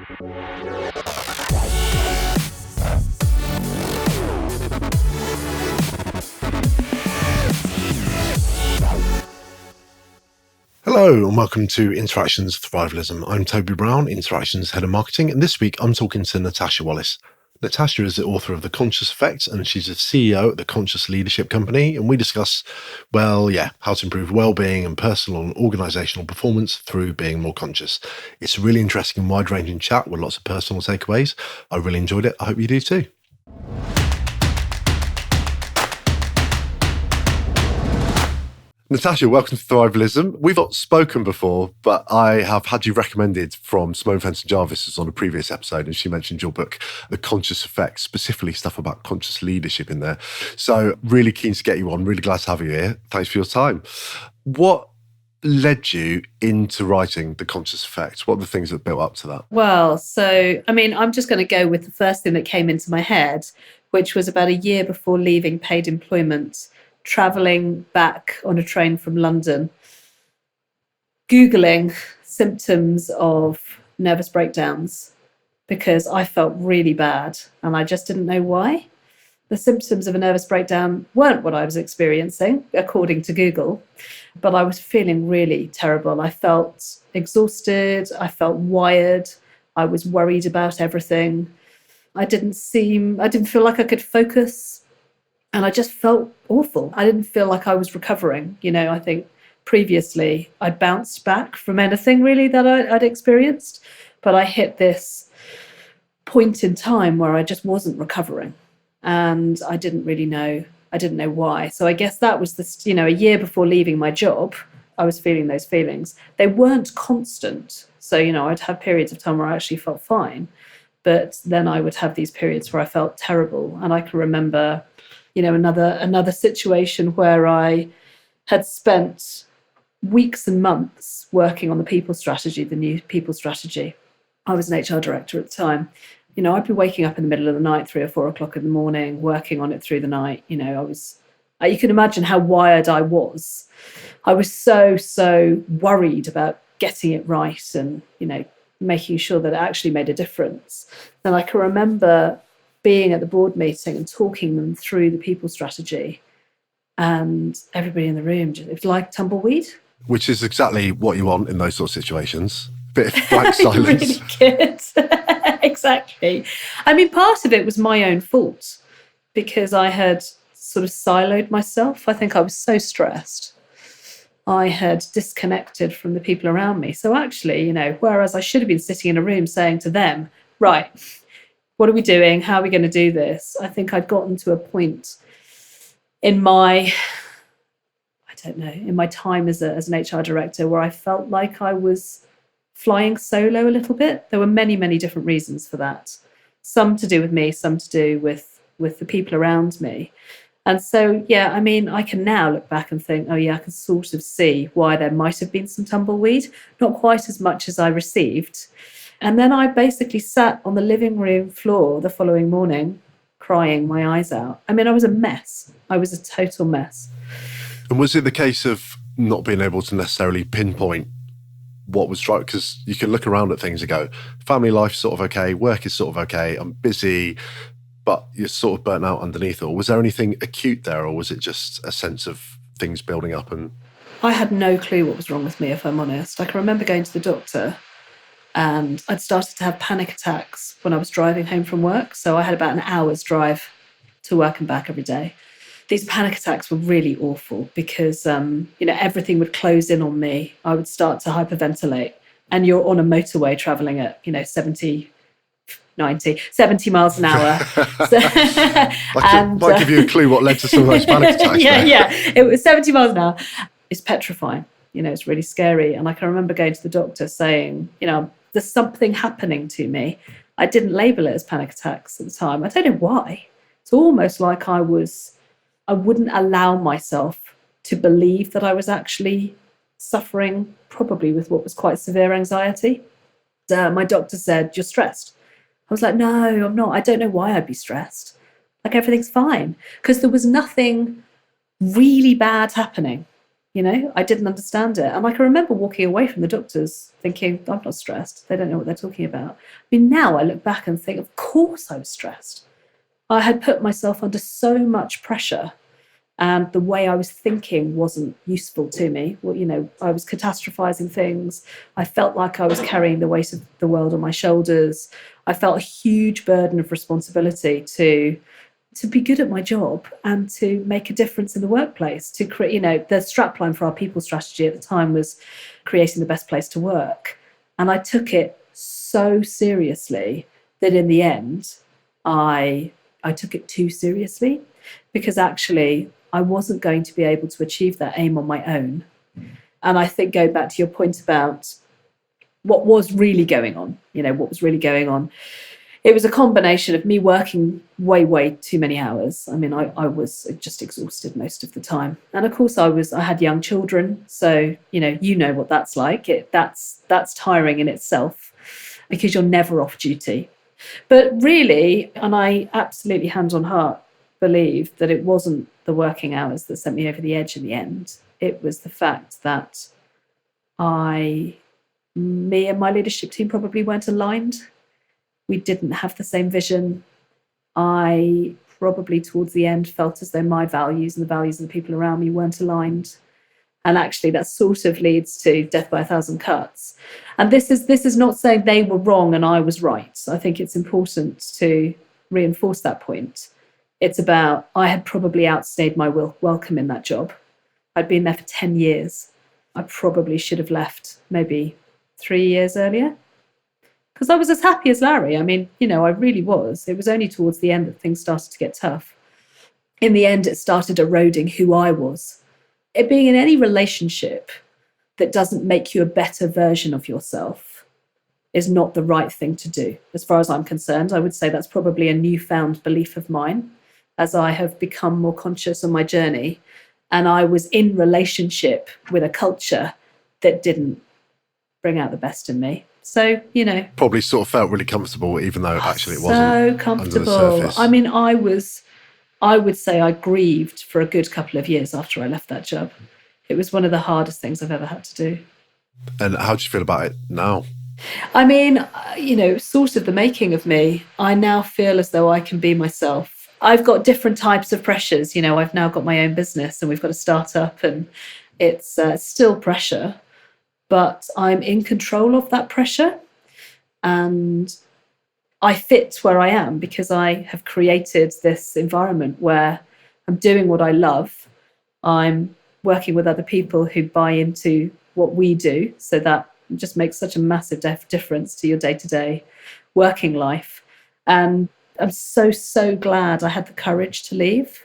Hello and welcome to Interactions Thrivalism. I'm Toby Brown, Interactions Head of Marketing, and this week I'm talking to Natasha Wallace. Natasha is the author of The Conscious Effect, and she's the CEO at the Conscious Leadership Company, and we discuss, how to improve well-being and personal and organisational performance through being more conscious. It's a really interesting, wide-ranging chat with lots of personal takeaways. I really enjoyed it. I hope you do too. Natasha, welcome to Thrivalism. We've not spoken before, but I have had you recommended from Simone Fenton-Jarvis who's on a previous episode, and she mentioned your book, The Conscious Effect, specifically stuff about conscious leadership in there. So really keen to get you on, really glad to have you here. Thanks for your time. What led you into writing The Conscious Effect? What are the things that built up to that? Well, I'm just going to go with the first thing that came into my head, which was about a year before leaving paid employment, travelling back on a train from London, Googling symptoms of nervous breakdowns because I felt really bad and I just didn't know why. The symptoms of a nervous breakdown weren't what I was experiencing, according to Google, but I was feeling really terrible. I felt exhausted, I felt wired, I was worried about everything. I didn't feel like I could focus. And I just felt awful. I didn't feel like I was recovering. I think previously I'd bounced back from anything really that I'd experienced. But I hit this point in time where I just wasn't recovering. And I didn't know why. So I guess that was a year before leaving my job, I was feeling those feelings. They weren't constant. So, I'd have periods of time where I actually felt fine. But then I would have these periods where I felt terrible. And I can remember another situation where I had spent weeks and months working on the new people strategy. I was an HR director at the time. I'd be waking up in the middle of the night, 3 or 4 o'clock in the morning, working on it through the night. You can imagine how wired I was. I was so worried about getting it right and, making sure that it actually made a difference. And I can remember being at the board meeting and talking them through the people strategy, and everybody in the room, it was like tumbleweed. Which is exactly what you want in those sort of situations. Bit of blank silence. Really good. Exactly. Part of it was my own fault because I had sort of siloed myself. I think I was so stressed. I had disconnected from the people around me. So actually, whereas I should have been sitting in a room saying to them, right, what are we doing? How are we going to do this? I think I'd gotten to a point in my time as an HR director where I felt like I was flying solo a little bit. There were many, many different reasons for that. Some to do with me, some to do with the people around me. And so, I can now look back and think, I can sort of see why there might have been some tumbleweed, not quite as much as I received. And then I basically sat on the living room floor the following morning, crying my eyes out. I was a mess. I was a total mess. And was it the case of not being able to necessarily pinpoint what was right? Because you can look around at things and go, family life's sort of okay, work is sort of okay, I'm busy, but you're sort of burnt out underneath it. Or was there anything acute there, or was it just a sense of things building up? And I had no clue what was wrong with me, if I'm honest. I can remember going to the doctor and I'd started to have panic attacks when I was driving home from work. So I had about an hour's drive to work and back every day. These panic attacks were really awful because, everything would close in on me. I would start to hyperventilate. And you're on a motorway traveling at, 70 miles an hour. Might give you a clue what led to some of those panic attacks. Yeah. It was 70 miles an hour. It's petrifying. It's really scary. And I can remember going to the doctor saying, there's something happening to me. I didn't label it as panic attacks at the time. I don't know why. It's almost like I wouldn't allow myself to believe that I was actually suffering probably with what was quite severe anxiety. My doctor said, "You're stressed." I was like, "No, I'm not. I don't know why I'd be stressed. Like everything's fine." Because there was nothing really bad happening. I didn't understand it. And I can remember walking away from the doctors thinking, I'm not stressed. They don't know what they're talking about. I mean, now I look back and think, of course I was stressed. I had put myself under so much pressure, and the way I was thinking wasn't useful to me. Well, I was catastrophizing things. I felt like I was carrying the weight of the world on my shoulders. I felt a huge burden of responsibility to be good at my job and to make a difference in the workplace, to create, the strapline for our people strategy at the time was creating the best place to work. And I took it so seriously that in the end, I took it too seriously, because actually I wasn't going to be able to achieve that aim on my own. And I think, going back to your point about what was really going on, what was really going on, it was a combination of me working way, way too many hours. I mean, I was just exhausted most of the time. And of course I had young children. So, you know what that's like. That's tiring in itself, because you're never off duty. But really, and I absolutely hand on heart believe that it wasn't the working hours that sent me over the edge in the end. It was the fact that me and my leadership team probably weren't aligned. We didn't have the same vision. I probably towards the end felt as though my values and the values of the people around me weren't aligned. And actually that sort of leads to death by a thousand cuts. And this is not saying they were wrong and I was right. I think it's important to reinforce that point. It's about, I had probably outstayed my welcome in that job. I'd been there for 10 years. I probably should have left maybe 3 years earlier, because I was as happy as Larry. I mean, I really was. It was only towards the end that things started to get tough. In the end, it started eroding who I was. It being in any relationship that doesn't make you a better version of yourself is not the right thing to do. As far as I'm concerned, I would say that's probably a newfound belief of mine as I have become more conscious on my journey. And I was in relationship with a culture that didn't bring out the best in me. So, Probably sort of felt really comfortable, even though actually it wasn't. So comfortable. Under the surface. I mean, I would say I grieved for a good couple of years after I left that job. It was one of the hardest things I've ever had to do. And how do you feel about it now? I mean, sort of the making of me. I now feel as though I can be myself. I've got different types of pressures. I've now got my own business and we've got a startup, and it's still pressure, but I'm in control of that pressure. And I fit where I am because I have created this environment where I'm doing what I love. I'm working with other people who buy into what we do. So that just makes such a massive difference to your day-to-day working life. And I'm so, so glad I had the courage to leave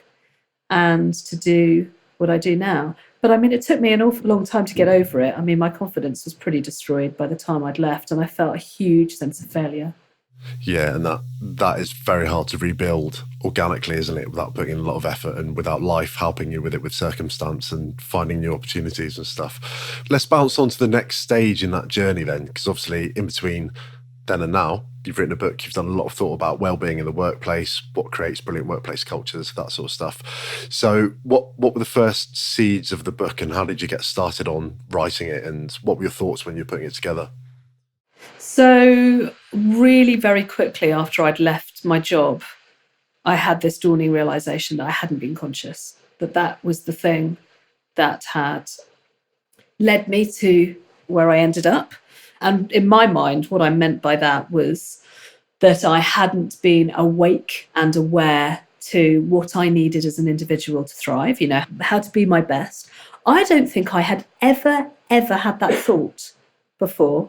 and to do what I do now. But I mean, it took me an awful long time to get over it. I mean, my confidence was pretty destroyed by the time I'd left, and I felt a huge sense of failure. Yeah, and that is very hard to rebuild organically, isn't it? Without putting in a lot of effort and without life helping you with it, with circumstance and finding new opportunities and stuff. Let's bounce on to the next stage in that journey then, because obviously in between then and now, you've written a book, you've done a lot of thought about well-being in the workplace, what creates brilliant workplace cultures, that sort of stuff. So what were the first seeds of the book, and how did you get started on writing it, and what were your thoughts when you were putting it together? So really very quickly after I'd left my job, I had this dawning realization that I hadn't been conscious, that was the thing that had led me to where I ended up. And in my mind, what I meant by that was that I hadn't been awake and aware to what I needed as an individual to thrive, how to be my best. I don't think I had ever had that thought before,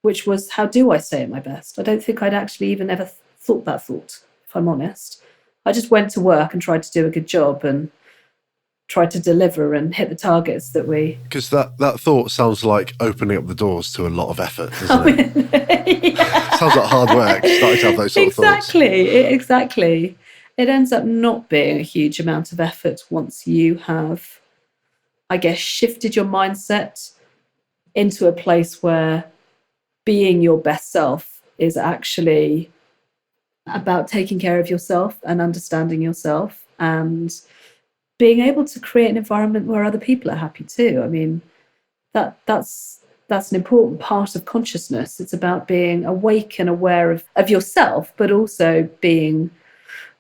which was, how do I stay at my best? I don't think I'd actually even ever thought that thought, if I'm honest. I just went to work and tried to do a good job and tried to deliver and hit the targets that we... Because that thought sounds like opening up the doors to a lot of effort, doesn't it? Yeah. Sounds like hard work, starting to have those sort of thoughts. Exactly. It ends up not being a huge amount of effort once you have, I guess, shifted your mindset into a place where being your best self is actually about taking care of yourself and understanding yourself and being able to create an environment where other people are happy too. I mean, that's an important part of consciousness. It's about being awake and aware of yourself, but also being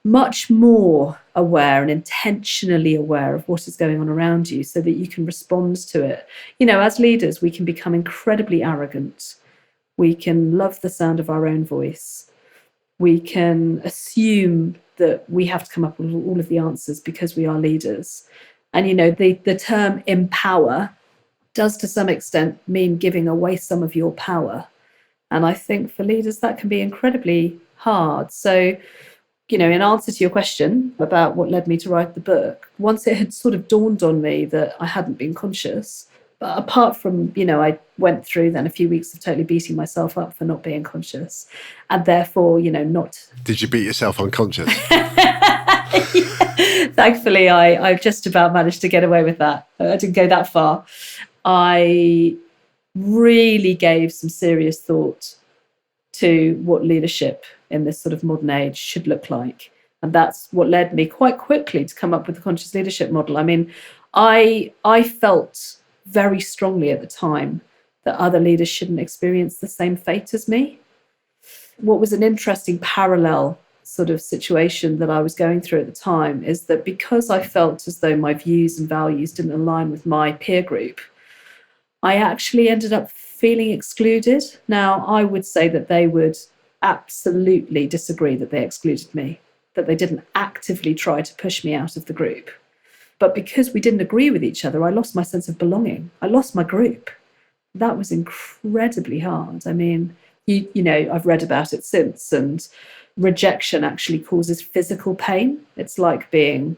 much more aware and intentionally aware of what is going on around you so that you can respond to it. As leaders, we can become incredibly arrogant. We can love the sound of our own voice. We can assume that we have to come up with all of the answers because we are leaders. And, the term empower does to some extent mean giving away some of your power. And I think for leaders, that can be incredibly hard. So, in answer to your question about what led me to write the book, once it had sort of dawned on me that I hadn't been conscious, but apart from, I went through then a few weeks of totally beating myself up for not being conscious and therefore, not... Did you beat yourself unconscious? Thankfully, I just about managed to get away with that. I didn't go that far. I really gave some serious thought to what leadership in this sort of modern age should look like. And that's what led me quite quickly to come up with the conscious leadership model. I mean, I felt very strongly at the time that other leaders shouldn't experience the same fate as me. What was an interesting parallel sort of situation that I was going through at the time is that because I felt as though my views and values didn't align with my peer group, I actually ended up feeling excluded. Now, I would say that they would absolutely disagree that they excluded me, that they didn't actively try to push me out of the group. But because we didn't agree with each other, I lost my sense of belonging. I lost my group. That was incredibly hard. I mean, I've read about it since, and rejection actually causes physical pain. It's like being,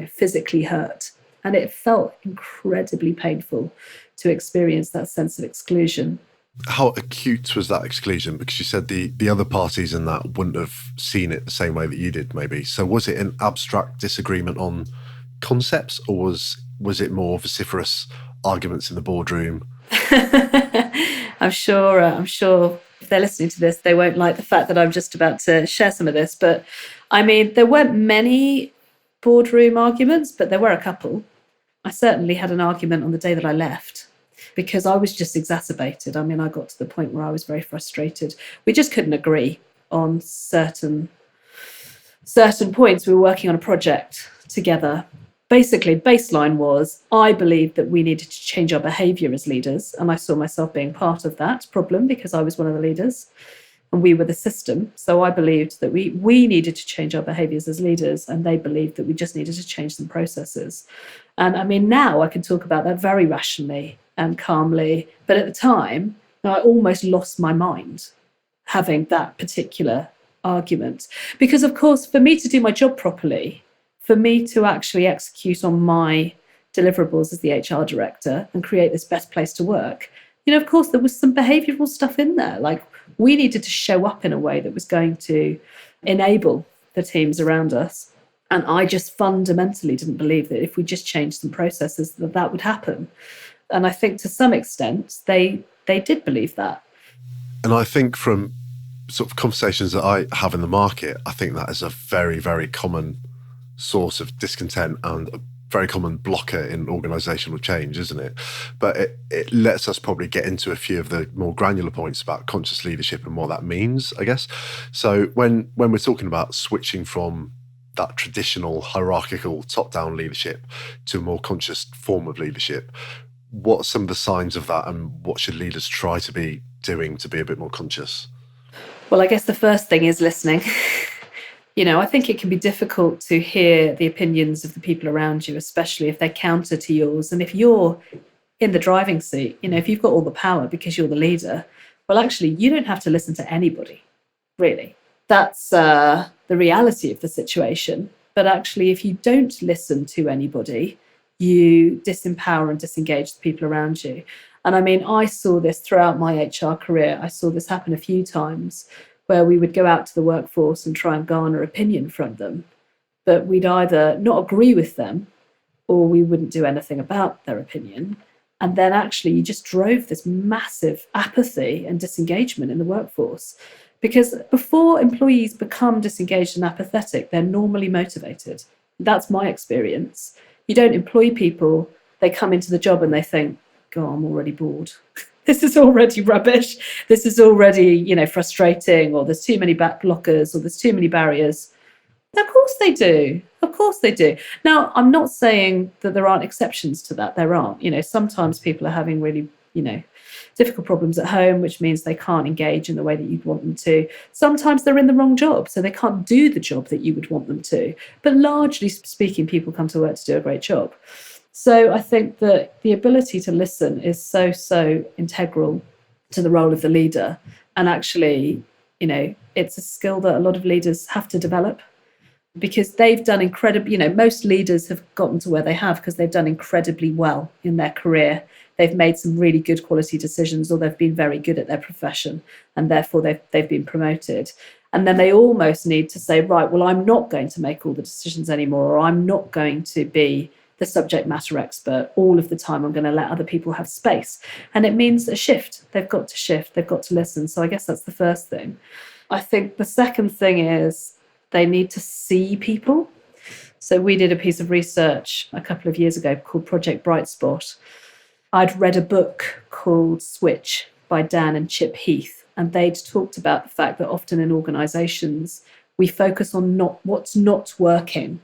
physically hurt. And it felt incredibly painful to experience that sense of exclusion. How acute was that exclusion? Because you said the other parties in that wouldn't have seen it the same way that you did, maybe. So was it an abstract disagreement on concepts, or was it more vociferous arguments in the boardroom? I'm sure if they're listening to this, they won't like the fact that I'm just about to share some of this. But I mean, there weren't many boardroom arguments, but there were a couple. I certainly had an argument on the day that I left because I was just exacerbated. I mean, I got to the point where I was very frustrated. We just couldn't agree on certain points. We were working on a project together. Basically, baseline was I believed that we needed to change our behaviour as leaders, and I saw myself being part of that problem because I was one of the leaders and we were the system. So I believed that we needed to change our behaviours as leaders, and they believed that we just needed to change some processes. And I mean, now I can talk about that very rationally and calmly, but at the time, I almost lost my mind having that particular argument. Because, of course, for me to do my job properly, for me to actually execute on my deliverables as the HR director and create this best place to work, of course, there was some behavioural stuff in there. Like, we needed to show up in a way that was going to enable the teams around us. And I just fundamentally didn't believe that if we just changed some processes, that would happen. And I think to some extent, they did believe that. And I think from sort of conversations that I have in the market, I think that is a very, very common source of discontent and a very common blocker in organisational change, isn't it? But it lets us probably get into a few of the more granular points about conscious leadership and what that means, I guess. So when we're talking about switching from that traditional hierarchical top-down leadership to a more conscious form of leadership, what are some of the signs of that, and what should leaders try to be doing to be a bit more conscious? Well, I guess the first thing is listening. I think it can be difficult to hear the opinions of the people around you, especially if they're counter to yours. And if you're in the driving seat, if you've got all the power because you're the leader, well, actually, you don't have to listen to anybody, really. That's the reality of the situation. But actually, if you don't listen to anybody, you disempower and disengage the people around you. And I mean, I saw this throughout my HR career. I saw this happen a few times where we would go out to the workforce and try and garner opinion from them. But we'd either not agree with them or we wouldn't do anything about their opinion. And then actually you just drove this massive apathy and disengagement in the workforce. Because before employees become disengaged and apathetic, they're normally motivated. That's my experience. You don't employ people, they come into the job and they think, God, I'm already bored. This is already rubbish. This is already, frustrating, or there's too many back blockers, or there's too many barriers. Of course they do. Of course they do. Now, I'm not saying that there aren't exceptions to that. There aren't. Sometimes people are having really, difficult problems at home, which means they can't engage in the way that you'd want them to. Sometimes they're in the wrong job, so they can't do the job that you would want them to. But largely speaking, people come to work to do a great job. So I think that the ability to listen is so integral to the role of the leader. And actually, it's a skill that a lot of leaders have to develop, because they've done incredibly, most leaders have gotten to where they have because they've done incredibly well in their career. They've made some really good quality decisions, or they've been very good at their profession, and therefore they've been promoted. And then they almost need to say, right, well, I'm not going to make all the decisions anymore, or I'm not going to be the subject matter expert all of the time. I'm going to let other people have space. And it means a shift. They've got to shift. They've got to listen. So I guess that's the first thing. I think the second thing is they need to see people. So we did a piece of research a couple of years ago called Project Bright Spot. I'd read a book called Switch by Dan and Chip Heath, and they'd talked about the fact that often in organisations, we focus on what's not working,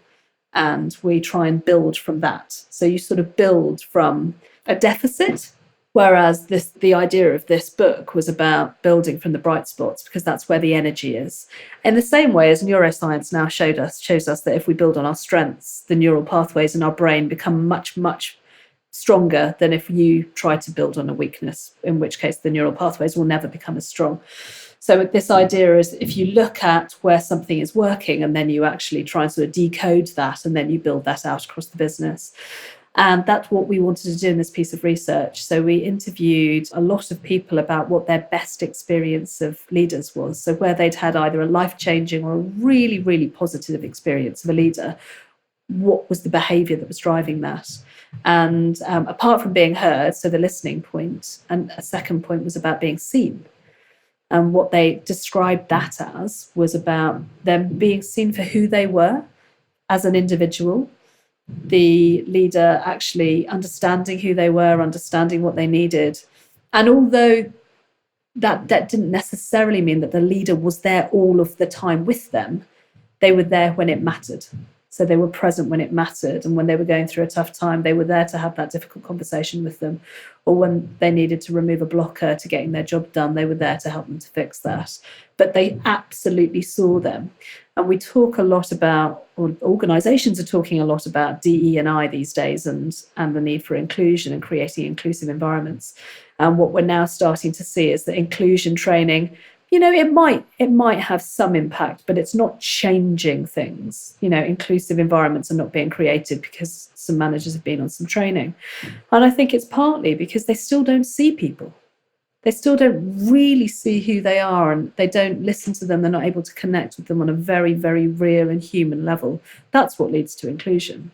and we try and build from that. So you sort of build from a deficit, whereas the idea of this book was about building from the bright spots, because that's where the energy is. In the same way as neuroscience now shows us that if we build on our strengths, the neural pathways in our brain become much, much stronger than if you try to build on a weakness, in which case the neural pathways will never become as strong. So this idea is, if you look at where something is working and then you actually try and sort of decode that, and then you build that out across the business. And that's what we wanted to do in this piece of research. So we interviewed a lot of people about what their best experience of leaders was. So where they'd had either a life-changing or a really, really positive experience of a leader, what was the behaviour that was driving that? And apart from being heard, so the listening point, and a second point was about being seen. And what they described that as was about them being seen for who they were as an individual, the leader actually understanding who they were, understanding what they needed. And although that didn't necessarily mean that the leader was there all of the time with them, they were there when it mattered. So they were present when it mattered. And when they were going through a tough time, they were there to have that difficult conversation with them. Or when they needed to remove a blocker to getting their job done, they were there to help them to fix that. But they absolutely saw them. And we talk a lot about, or organisations are talking a lot about DE&I these days, and the need for inclusion and creating inclusive environments. And what we're now starting to see is that inclusion training, it might have some impact, but it's not changing things. Inclusive environments are not being created because some managers have been on some training. And I think it's partly because they still don't see people. They still don't really see who they are, and they don't listen to them. They're not able to connect with them on a very, very real and human level. That's what leads to inclusion.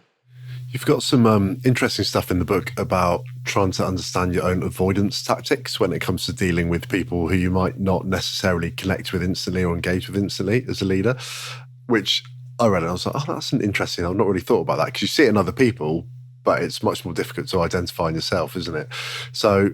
You've got some interesting stuff in the book about trying to understand your own avoidance tactics when it comes to dealing with people who you might not necessarily connect with instantly or engage with instantly as a leader, which I read and I was like, oh, that's an interesting, I've not really thought about that, because you see it in other people, but it's much more difficult to identify in yourself, isn't it? So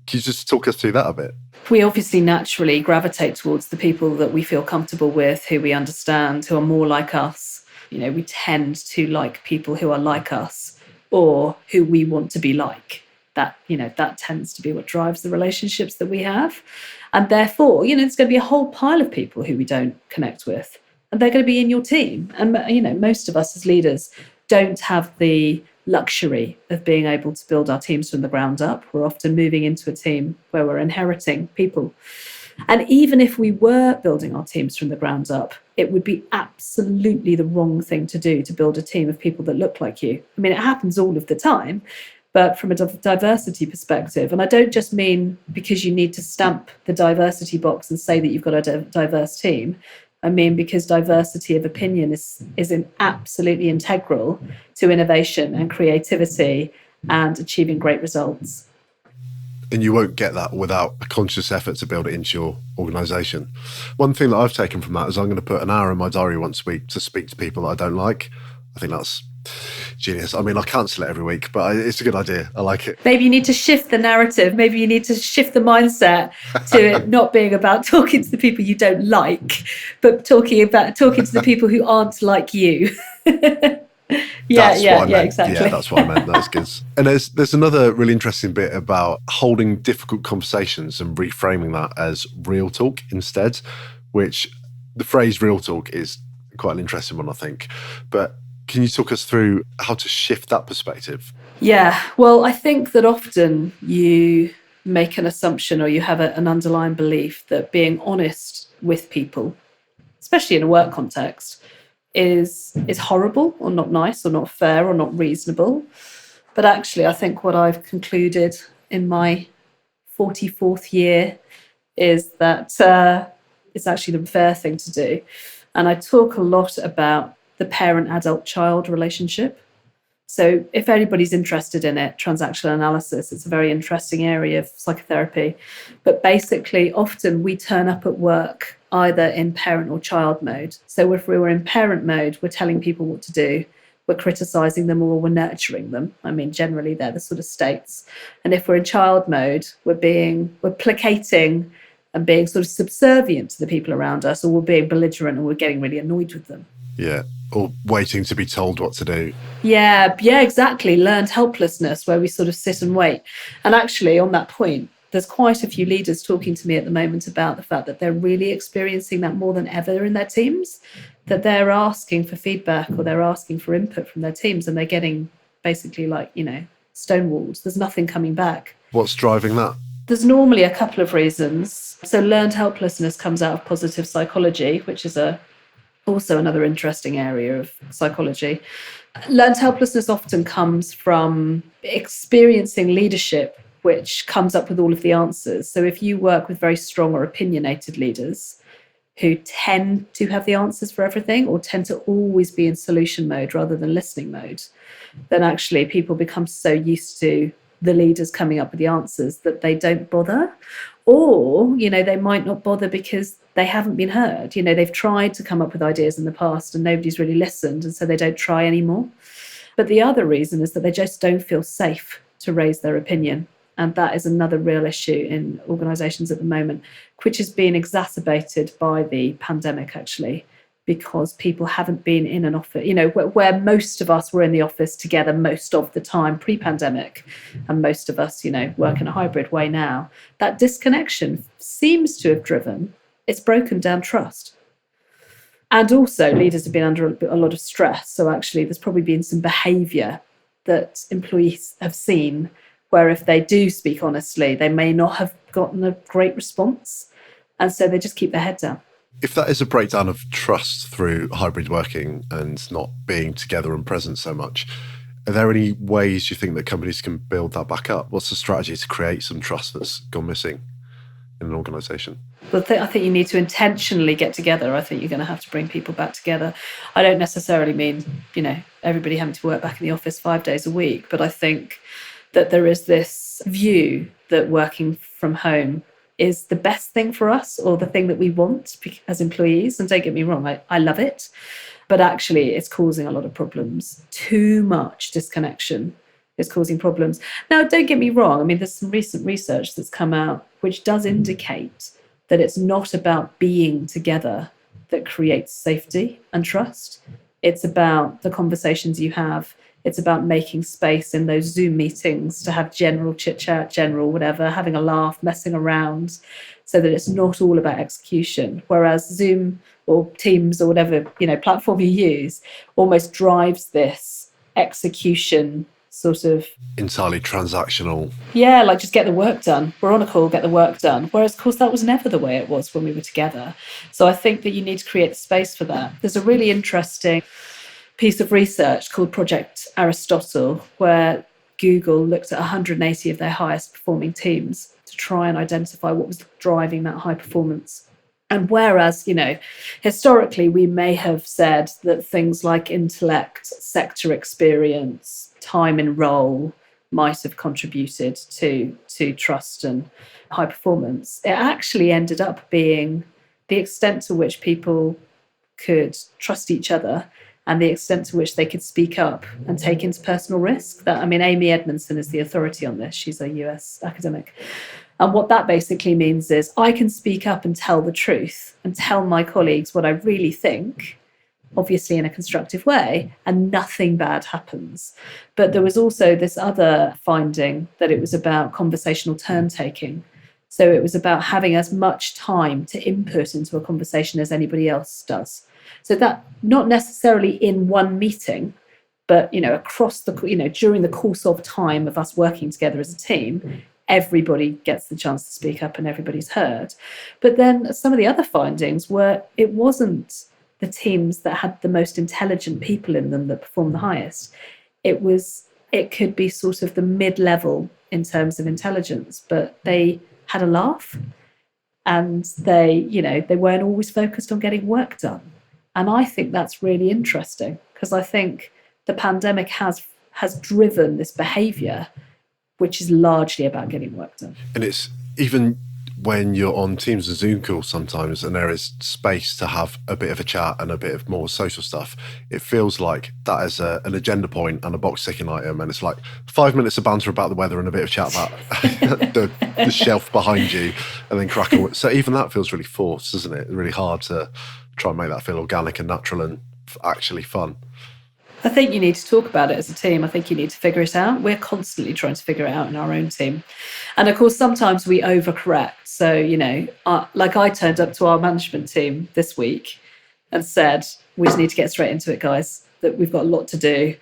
can you just talk us through that a bit? We obviously naturally gravitate towards the people that we feel comfortable with, who we understand, who are more like us. We tend to like people who are like us, or who we want to be like. That tends to be what drives the relationships that we have. And therefore, there's going to be a whole pile of people who we don't connect with, and they're going to be in your team. And, most of us as leaders don't have the luxury of being able to build our teams from the ground up. We're often moving into a team where we're inheriting people. And even if we were building our teams from the ground up, it would be absolutely the wrong thing to do, to build a team of people that look like you. I mean, it happens all of the time, but from a diversity perspective, and I don't just mean because you need to stamp the diversity box and say that you've got a diverse team. I mean, because diversity of opinion is absolutely integral to innovation and creativity and achieving great results. And you won't get that without a conscious effort to build it into your organisation. One thing that I've taken from that is I'm going to put an hour in my diary once a week to speak to people that I don't like. I think that's Genius. I mean, I cancel it every week, but it's a good idea. I like it. Maybe you need to shift the narrative. Maybe you need to shift the mindset to it not being about talking to the people you don't like, but talking to the people who aren't like you. That's what I meant. Exactly. Yeah, that's what I meant. That's good. And there's another really interesting bit about holding difficult conversations and reframing that as real talk instead, which the phrase real talk is quite an interesting one, I think. But can you talk us through how to shift that perspective? Yeah, well, I think that often you make an assumption or you have an underlying belief that being honest with people, especially in a work context, is horrible or not nice or not fair or not reasonable. But actually, I think what I've concluded in my 44th year is that it's actually the fair thing to do. And I talk a lot about the parent-adult-child relationship. So if anybody's interested in it, transactional analysis, it's a very interesting area of psychotherapy. But basically, often we turn up at work either in parent or child mode. So if we were in parent mode, we're telling people what to do, we're criticizing them, or we're nurturing them. I mean, generally they're the sort of states. And if we're in child mode, we're placating and being sort of subservient to the people around us, or we're being belligerent, or we're getting really annoyed with them. Yeah, or waiting to be told what to do. Yeah, exactly. Learned helplessness, where we sort of sit and wait. And actually, on that point, there's quite a few leaders talking to me at the moment about the fact that they're really experiencing that more than ever in their teams, that they're asking for feedback or they're asking for input from their teams, and they're getting basically stonewalled. There's nothing coming back. What's driving that? There's normally a couple of reasons. So learned helplessness comes out of positive psychology, which is also another interesting area of psychology. Learned helplessness often comes from experiencing leadership, which comes up with all of the answers. So if you work with very strong or opinionated leaders who tend to have the answers for everything or tend to always be in solution mode rather than listening mode, then actually people become so used to the leaders coming up with the answers that they don't bother. Or, they might not bother because they haven't been heard. They've tried to come up with ideas in the past and nobody's really listened, and so they don't try anymore. But the other reason is that they just don't feel safe to raise their opinion. And that is another real issue in organisations at the moment, which has been exacerbated by the pandemic, actually, because people haven't been in an office, where most of us were in the office together most of the time pre-pandemic, and most of us, work in a hybrid way now. That disconnection seems to have it's broken down trust. And also leaders have been under a lot of stress. So actually there's probably been some behaviour that employees have seen where if they do speak honestly, they may not have gotten a great response. And so they just keep their head down. If that is a breakdown of trust through hybrid working and not being together and present so much, are there any ways you think that companies can build that back up? What's the strategy to create some trust that's gone missing in an organisation? But I think you need to intentionally get together. I think you're going to have to bring people back together. I don't necessarily mean, everybody having to work back in the office 5 days a week, but I think that there is this view that working from home is the best thing for us or the thing that we want as employees. And don't get me wrong, I love it. But actually, it's causing a lot of problems. Too much disconnection is causing problems. Now, don't get me wrong. I mean, there's some recent research that's come out which does indicate that it's not about being together that creates safety and trust. It's about the conversations you have. It's about making space in those Zoom meetings to have general chit-chat, general whatever, having a laugh, messing around, so that it's not all about execution. Whereas Zoom or Teams or whatever, platform you use almost drives this execution sort of... entirely transactional. Yeah, like just get the work done. We're on a call, get the work done. Whereas, of course, that was never the way it was when we were together. So I think that you need to create space for that. There's a really interesting piece of research called Project Aristotle, where Google looked at 180 of their highest performing teams to try and identify what was driving that high performance. And whereas, historically we may have said that things like intellect, sector experience, time in role might have contributed to trust and high performance, it actually ended up being the extent to which people could trust each other and the extent to which they could speak up and take interpersonal risk. Amy Edmondson is the authority on this. She's a US academic. And what that basically means is I can speak up and tell the truth and tell my colleagues what I really think, obviously in a constructive way, and nothing bad happens. But there was also this other finding that it was about conversational turn taking. So it was about having as much time to input into a conversation as anybody else does. So that not necessarily in one meeting, but across during the course of time of us working together as a team, everybody gets the chance to speak up and everybody's heard. But then some of the other findings were it wasn't the teams that had the most intelligent people in them that performed the highest. It could be sort of the mid-level in terms of intelligence, but they had a laugh and they weren't always focused on getting work done. And I think that's really interesting because I think the pandemic has driven this behavior, which is largely about getting work done. And it's even when you're on Teams and Zoom calls sometimes and there is space to have a bit of a chat and a bit of more social stuff, it feels like that is an agenda point and a box ticking item, and it's like 5 minutes of banter about the weather and a bit of chat about the shelf behind you, and then crack on. So even that feels really forced, isn't it? Really hard to try and make that feel organic and natural and actually fun. I think you need to talk about it as a team. I think you need to figure it out. We're constantly trying to figure it out in our own team. And of course, sometimes we overcorrect. So, like I turned up to our management team this week and said, we just need to get straight into it, guys, that we've got a lot to do.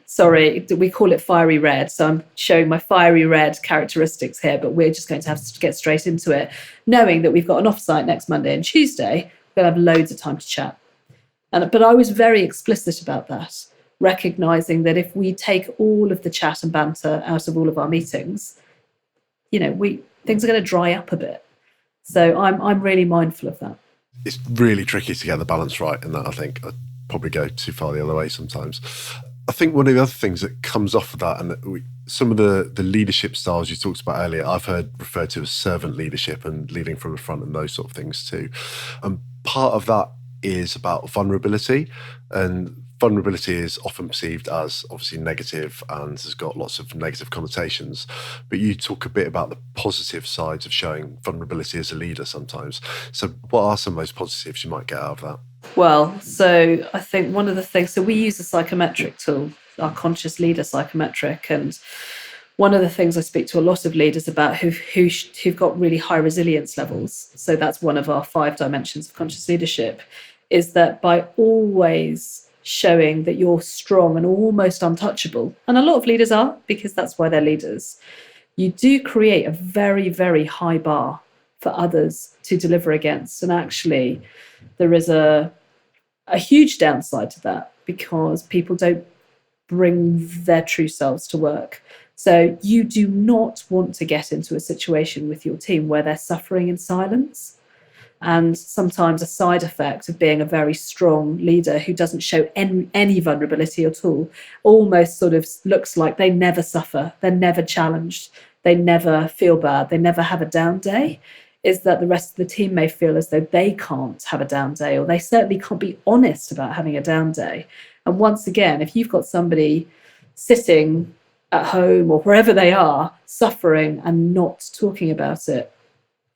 Sorry, we call it fiery red. So I'm showing my fiery red characteristics here, but we're just going to have to get straight into it, knowing that we've got an offsite next Monday and Tuesday. We're going to have loads of time to chat. But I was very explicit about that, recognizing that if we take all of the chat and banter out of all of our meetings, things are going to dry up a bit. So I'm really mindful of that. It's really tricky to get the balance right in that. I think I'd probably go too far the other way sometimes. I think one of the other things that comes off of that, and some of the leadership styles you talked about earlier, I've heard referred to as servant leadership and leading from the front and those sort of things too. And part of that is about vulnerability, and vulnerability is often perceived as obviously negative and has got lots of negative connotations, but you talk a bit about the positive sides of showing vulnerability as a leader sometimes. So what are some of those positives you might get out of that? Well, so I think one of the things, so we use a psychometric tool, our conscious leader psychometric, and one of the things I speak to a lot of leaders about who've got really high resilience levels, so that's one of our 5 dimensions of conscious leadership, is that by always showing that you're strong and almost untouchable, and a lot of leaders are, because that's why they're leaders, you do create a very, very high bar for others to deliver against. And actually, there is a huge downside to that because people don't bring their true selves to work. So you do not want to get into a situation with your team where they're suffering in silence. And sometimes a side effect of being a very strong leader who doesn't show any vulnerability at all almost sort of looks like they never suffer, they're never challenged, they never feel bad, they never have a down day, is that the rest of the team may feel as though they can't have a down day, or they certainly can't be honest about having a down day. And once again, if you've got somebody sitting at home or wherever they are, suffering and not talking about it,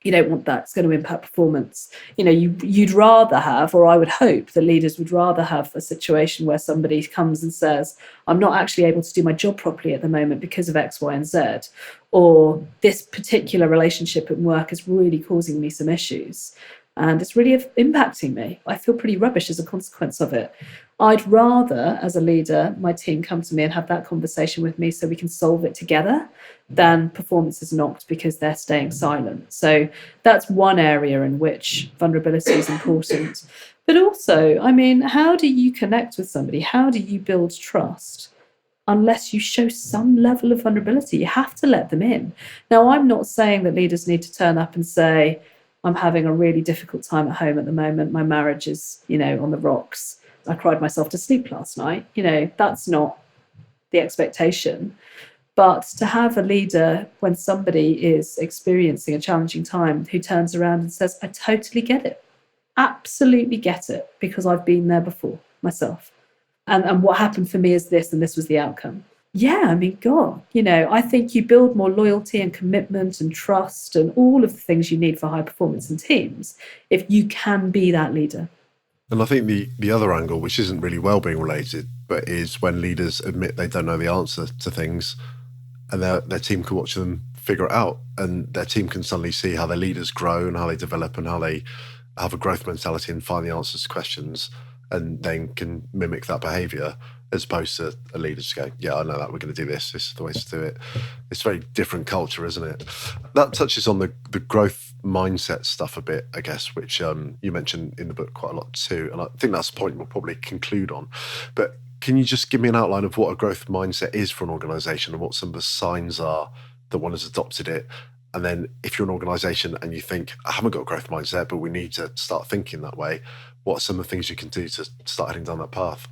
you don't want that. It's going to impact performance. You'd rather have, or I would hope that leaders would rather have a situation where somebody comes and says, I'm not actually able to do my job properly at the moment because of X, Y, and Z, or this particular relationship at work is really causing me some issues and it's really impacting me. I feel pretty rubbish as a consequence of it. I'd rather, as a leader, my team come to me and have that conversation with me so we can solve it together than performance is knocked because they're staying silent. So that's one area in which vulnerability is important. But also, how do you connect with somebody? How do you build trust? Unless you show some level of vulnerability, you have to let them in. Now, I'm not saying that leaders need to turn up and say, I'm having a really difficult time at home at the moment. My marriage is, on the rocks. I cried myself to sleep last night. That's not the expectation. But to have a leader, when somebody is experiencing a challenging time, who turns around and says, I totally get it. Absolutely get it, because I've been there before myself. And what happened for me is this, and this was the outcome. Yeah, I mean, God, I think you build more loyalty and commitment and trust and all of the things you need for high performance in teams if you can be that leader. And I think the other angle, which isn't really wellbeing related, but is when leaders admit they don't know the answer to things, and their team can watch them figure it out, and their team can suddenly see how their leaders grow and how they develop and how they have a growth mentality and find the answers to questions, and then can mimic that behavior, as opposed to a leader just going, yeah, I know that, we're going to do this is the way to do it. It's a very different culture, isn't it? That touches on the growth mindset stuff a bit, I guess, which you mentioned in the book quite a lot too, and I think that's the point we'll probably conclude on. But can you just give me an outline of what a growth mindset is for an organisation and what some of the signs are that one has adopted it? And then if you're an organisation and you think, I haven't got a growth mindset, but we need to start thinking that way, what are some of the things you can do to start heading down that path?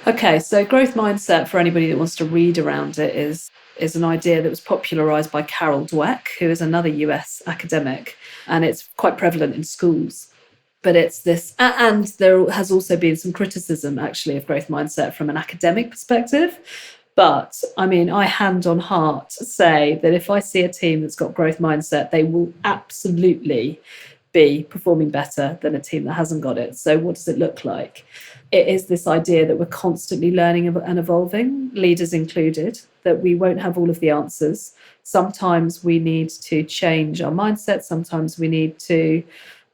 Okay, so growth mindset, for anybody that wants to read around it, is an idea that was popularised by Carol Dweck, who is another US academic, and it's quite prevalent in schools. But it's this, and there has also been some criticism, actually, of growth mindset from an academic perspective. But I mean, I hand on heart say that if I see a team that's got growth mindset, they will absolutely be performing better than a team that hasn't got it. So what does it look like? It is this idea that we're constantly learning and evolving, leaders included, that we won't have all of the answers. Sometimes we need to change our mindset. Sometimes we need to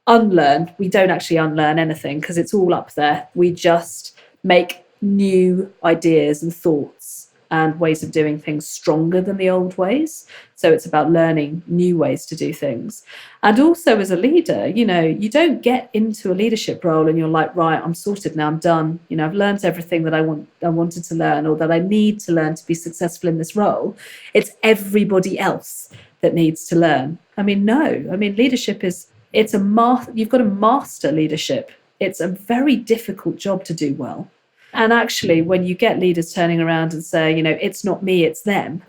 unlearn. We don't actually unlearn anything because it's all up there. We just make new ideas and thoughts and ways of doing things stronger than the old ways. So it's about learning new ways to do things. And also as a leader, you don't get into a leadership role and you're like, right, I'm sorted now, I'm done. I've learned everything that I wanted to learn or that I need to learn to be successful in this role. It's everybody else that needs to learn. I mean, no. I mean, leadership you've got to master leadership. It's a very difficult job to do well. And actually, when you get leaders turning around and saying, it's not me, it's them,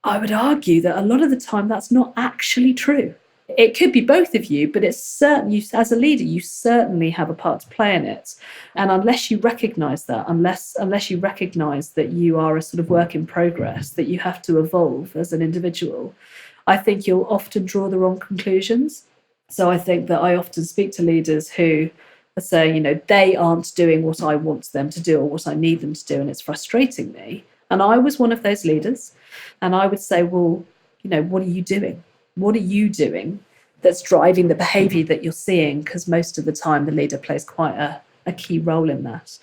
I would argue that a lot of the time that's not actually true. It could be both of you, but it's certain, as a leader, you certainly have a part to play in it. And unless you recognise that, unless you recognise that you are a sort of work in progress, that you have to evolve as an individual, I think you'll often draw the wrong conclusions. So I think that I often speak to leaders who are saying, they aren't doing what I want them to do or what I need them to do, and it's frustrating me. And I was one of those leaders. And I would say, well, what are you doing? What are you doing that's driving the behaviour that you're seeing? Because most of the time the leader plays quite a key role in that.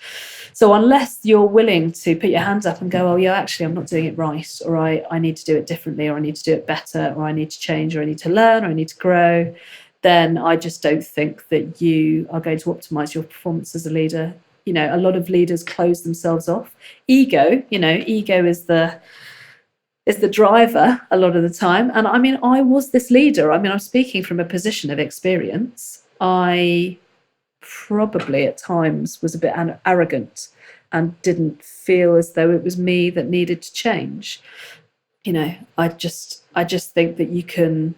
So unless you're willing to put your hand up and go, oh yeah, actually I'm not doing it right, or I need to do it differently, or I need to do it better, or I need to change, or I need to learn, or I need to grow, then I just don't think that you are going to optimize your performance as a leader. A lot of leaders close themselves off. Ego is the driver a lot of the time. And I mean, I was this leader. I mean, I'm speaking from a position of experience. I probably at times was a bit arrogant and didn't feel as though it was me that needed to change. I just think that you can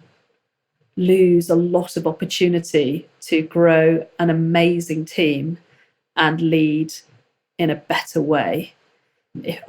lose a lot of opportunity to grow an amazing team and lead in a better way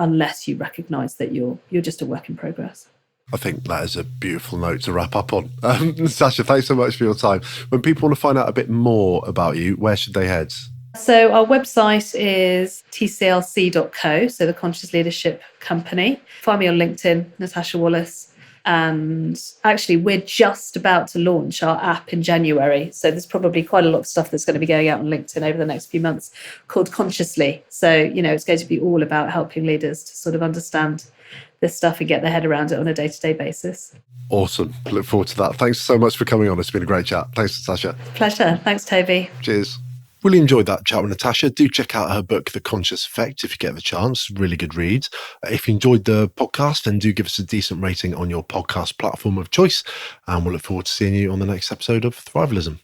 unless you recognise that you're just a work in progress. I think that is a beautiful note to wrap up on. Natasha, thanks so much for your time. When people want to find out a bit more about you, where should they head? So our website is TCLC.co, so the Conscious Leadership Company. Find me on LinkedIn, Natasha Wallace. And actually, we're just about to launch our app in January. So there's probably quite a lot of stuff that's going to be going out on LinkedIn over the next few months called Consciously. So, it's going to be all about helping leaders to sort of understand this stuff and get their head around it on a day-to-day basis. Awesome. Look forward to that. Thanks so much for coming on. It's been a great chat. Thanks, Natasha. Pleasure. Thanks, Toby. Cheers. Really enjoyed that chat with Natasha. Do check out her book, The Conscious Effect, if you get the chance. Really good read. If you enjoyed the podcast, then do give us a decent rating on your podcast platform of choice. And we'll look forward to seeing you on the next episode of Thrivalism.